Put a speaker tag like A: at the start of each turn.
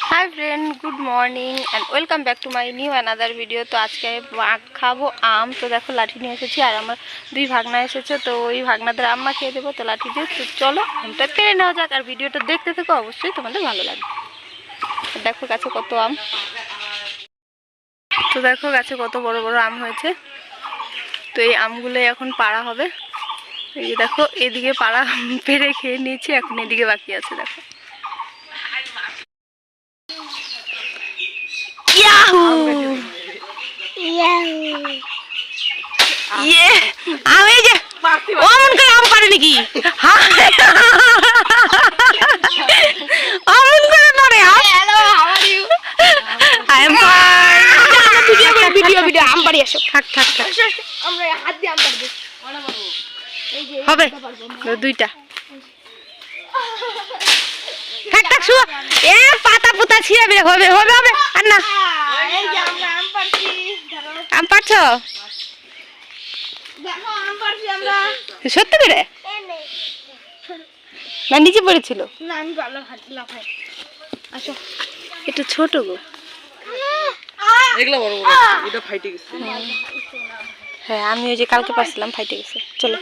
A: Hi friend, good morning and welcome back to my new another video. तो आज के खाबो आम। तो देखो लाठी নিয়ে এসেছি আর আমার দুই ভাগনা এসেছে, তো ওই ভাগনাদের আম মাখিয়ে দেবো। তো লাঠি দিয়ে তো চলো আমটা পেরে নেওয়া যাক, আর ভিডিওটা দেখতে থাকো, অবশ্যই তোমাদের ভালো লাগবে। দেখো গাছে কত আম। তো দেখো গাছে কত বড় বড় আম হয়েছে। তো এই আমগুলো এখন পাড়া হবে। এই যে দেখো এদিকে পাড়া পেরে খেয়ে নিয়েছি, এখন এদিকে বাকি আছে। দেখো আমি যে অমন করে আম পারে নাকি, অমন করে নড়ে। Hello, how are you? I am fine. Video করে ভিডিও আম পারি আসো। থাক থাক থাক, আমরা হাত দিয়ে আম পারবো। হবে দুইটা। থাক থাক শুয়া। এ পাতা পুতা ছিঁড়াবে, হবে হবে হবে। আর না, এই যে আমরা আম পারছি। আম পারছো? দেখো আম পারছি আমরা। সত্যি করে? না নিচে পড়েছিল? না আমি লাফাই। আসো, এটা ছোট গো।
B: এগুলা বড় বড়, এটা ফাইটে গেছে।
A: হ্যাঁ আমি ওই যে কালকে পারছিলাম, ফাইটে গেছে। চলো।